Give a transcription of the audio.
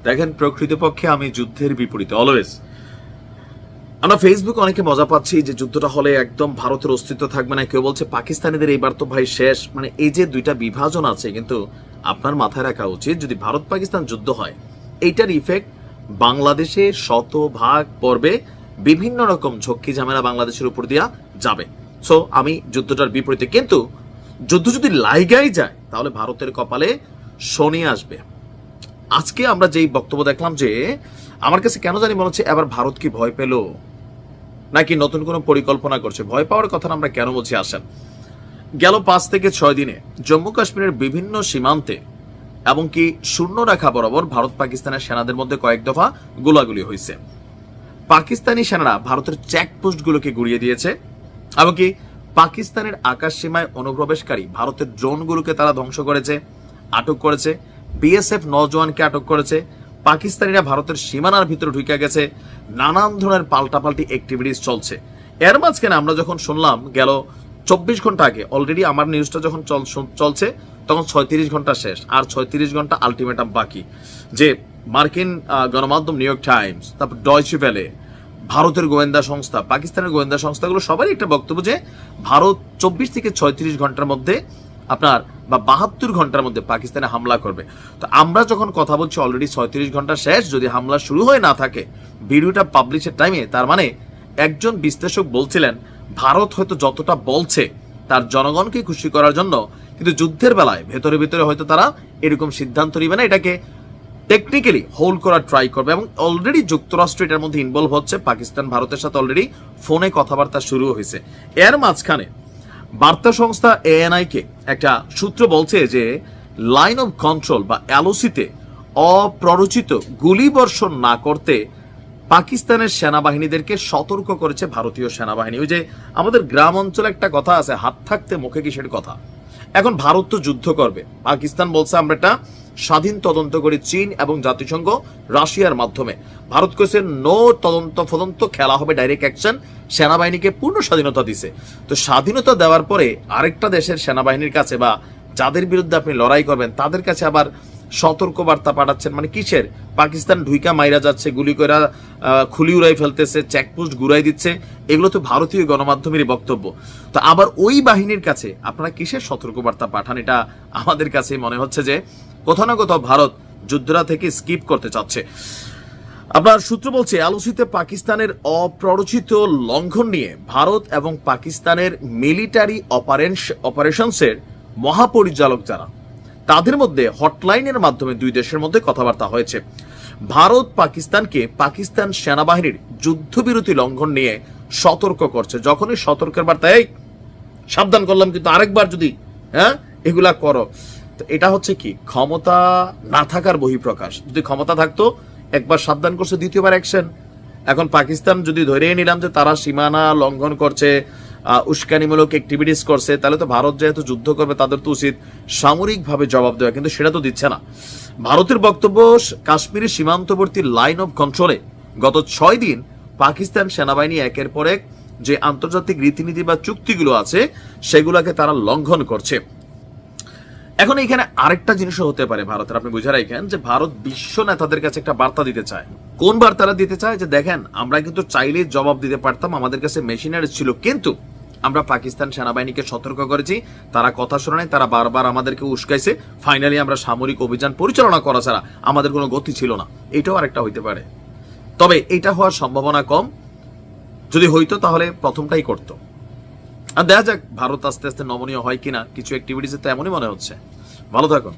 দেখেন, প্রকৃতপক্ষে আমি যুদ্ধের বিপরীতে অলওয়েজ। আমরা ফেসবুকে অনেকে মজা পাচ্ছি যে যুদ্ধটা হলে একদম ভারতের অস্তিত্ব থাকবে না, কেউ বলছে পাকিস্তানিদের এইবার তো ভাই শেষ। মানে এই যে দুইটা বিভাজন আছে, কিন্তু আপনার মাথায় রাখা উচিত যদি ভারত পাকিস্তান যুদ্ধ হয় এইটার ইফেক্ট বাংলাদেশে শতভাগ পড়বে, বিভিন্ন রকম ঝক্কি ঝামেলা বাংলাদেশের উপর দিয়া যাবে। সো আমি যুদ্ধটার বিপরীতে, কিন্তু যুদ্ধ যদি লাইগাই যায় তাহলে ভারতের কপালে শনি আসবে। আজকে আমরা যেই বক্তব্য দেখলাম, যে আমার কাছে কেন জানি মনে হচ্ছে এবার ভারত কি ভয় পেল নাকি নতুন কোনো পরিকল্পনা করছে। ভয় পাওয়ার কথা আমরা কেন বলছি আসেন। গেল 5 থেকে 6 দিনে জম্মু কাশ্মীরের বিভিন্ন সীমান্তে এমনকি শূন্য রেখা বরাবর ভারত পাকিস্তানের সেনাদের মধ্যে কয়েক দফা গোলাগুলি হয়েছে। পাকিস্তানি সেনারা ভারতের চেকপোস্টগুলোকে গুড়িয়ে দিয়েছে, এমনকি পাকিস্তানের আকাশ সীমায় অনুপ্রবেশকারী ভারতের ড্রোনগুলোকে তারা ধ্বংস করেছে, আটক করেছে। বিএসএফ নজওয়ানকে আটক করেছে। পাকিস্তানিরা ভারতের সীমানার ভিতরে ঢুকে গেছে। নানান ধরনের পাল্টাপাল্টি অ্যাক্টিভিটিস চলছে। এর মাঝখানে আমরা যখন শুনলাম গেল 24 ঘন্টা আগে, অলরেডি আমার নিউজটা যখন চলছে তখন 36 ঘন্টা শেষ, আর 36 ঘন্টা আলটিমেটাম বাকি, যে মার্কিন গণমাধ্যম নিউ ইয়র্ক টাইমস, তারপর ডয়চে ভেলে, ভারতের গোয়েন্দা সংস্থা, পাকিস্তানের গোয়েন্দা সংস্থাগুলো সবারই একটা বক্তব্য যে ভারত 24 থেকে 36 ঘন্টার মধ্যে আপনার বা 72 ঘন্টার মধ্যে পাকিস্তানে হামলা করবে। তো আমরা যখন কথা বলছি অলরেডি 36 ঘন্টা শেষ, যদি হামলা শুরু হয়ে না থাকে ভিডিওটা পাবলিশের টাইমে, তার মানে একজন বিশ্লেষক বলছিলেন ভারত হয়তো যতটা বলছে তার জনগণকে খুশি করার জন্য, কিন্তু যুদ্ধের বেলায় ভেতরে ভেতরে হয়তো তারা এরকম সিদ্ধান্ত নেবে না, এটাকে টেকনিক্যালি হোল্ড করার ট্রাই করবে। এবং অলরেডি যুক্তরাষ্ট্র এটার মধ্যে ইনভলভ হচ্ছে। পাকিস্তান ভারতের সাথে অলরেডি ফোনে কথাবার্তা শুরু হয়েছে। এর মাঝখানে বার্তা সংস্থা ANI কে একটা সূত্র বলছে যে লাইন অফ কন্ট্রোল বা LOC-তে অপ্ররোচিত গুলি বর্ষণ না করতে পাকিস্তানের সেনাবাহিনীদেরকে সতর্ক করেছে ভারতীয় সেনাবাহিনী। ওই যে আমাদের গ্রাম অঞ্চলে একটা কথা আছে, হাত থাকতে মুখে কিসের কথা। এখন ভারত তো যুদ্ধ করবে, পাকিস্তান বলছে আমরা একটা স্বাধীন তদন্ত করি চীন এবং জাতিসংঘ রাশিয়ার মাধ্যমে। ভারত কইছে নো তদন্ত খেলা হবে ডাইরেক্ট অ্যাকশন, সেনাবাহিনীকে পূর্ণ স্বাধীনতা দিছে। তো স্বাধীনতা দেওয়ার পরে আরেকটা দেশের সেনাবাহিনীর কাছে বা যাদের বিরুদ্ধে আপনি লড়াই করবেন তাদের কাছে আবার সতর্ক বার্তা পাঠাচ্ছেন, মানে কিসের? পাকিস্তান ঢুইকা মাইরা যাচ্ছে, গুলি করে খুলি উড়াই ফেলতেছে, চেকপোস্ট ঘুরাই দিচ্ছে, এগুলো তো ভারতীয় গণমাধ্যমেরই বক্তব্য। তো আবার ওই বাহিনীর কাছে আপনারা কিসের সতর্ক বার্তা পাঠান? এটা আমাদের কাছে মনে হচ্ছে যে কোথাও না কোথাও ভারত যুদ্ধটা থেকে স্কিপ করতে চাচ্ছে। আপনার সূত্র বলছে LOC-তে পাকিস্তানের অপ্ররোচিত লঙ্ঘন নিয়ে ভারত এবং পাকিস্তানের মিলিটারি অপারেশনসের মহাপরিচালক যারা, তাদের মধ্যে হটলাইনের মাধ্যমে দুই দেশের মধ্যে কথাবার্তা হয়েছে। ভারত পাকিস্তানকে পাকিস্তান সেনাবাহিনীর যুদ্ধবিরতি লঙ্ঘন নিয়ে সতর্ক করছে। যখনই সতর্কের বার্তায় সাবধান করলাম, কিন্তু আরেকবার যদি এগুলা করো, তো এটা হচ্ছে কি ক্ষমতা না থাকার বহিঃপ্রকাশ। যদি ক্ষমতা থাকতো একবার সাবধান করছে, দ্বিতীয়বার অ্যাকশন। এখন পাকিস্তান যদি ধরে নিলাম যে তারা সীমানা লঙ্ঘন করছে, উস্কানিমূলক অ্যাক্টিভিটিস করছে, তাহলে তো ভারত যেহেতু যুদ্ধ করবে তাদের তো উচিত সামরিকভাবে জবাব দেওয়া, কিন্তু সেটা তো দিচ্ছে না। ভারতের বক্তব্য কাশ্মীরের সীমান্তবর্তী লাইন অফ কন্ট্রোলে গত 6 দিন পাকিস্তান সেনাবাহিনী একের পর এক যে আন্তর্জাতিক রীতিনীতি বা চুক্তিগুলো আছে সেগুলোকে তারা লঙ্ঘন করছে। এখন এখানে আরেকটা জিনিসও হতে পারে ভারতের, আপনি বুঝে রাখেন যে ভারত বিশ্ব নেতাদের কাছে একটা বার্তা দিতে চায়। কোন বার্তাটা দিতে চায়? যে দেখেন আমরা কিন্তু চাইলে জবাব দিতে পারতাম, আমাদের কাছে মেশিনারি ছিল, কিন্তু আমরা পাকিস্তান সেনাবাহিনীকে সতর্ক করেছি, তারা কথা শোনে নাই, তারা বারবার আমাদেরকে উস্কাইছে, ফাইনালি আমরা সামরিক অভিযান পরিচালনা করা ছাড়া আমাদের কোনো গতি ছিল না। এটাও আরেকটা হইতে পারে, তবে এটা হওয়ার সম্ভাবনা কম। যদি হইতো তাহলে প্রথমটাই করতো। আর দেখা যাক ভারত আস্তে আস্তে নমনীয় হয় কিনা, কিছু অ্যাক্টিভিটিসে তো এমনই মনে হচ্ছে। ভালো থাকুন।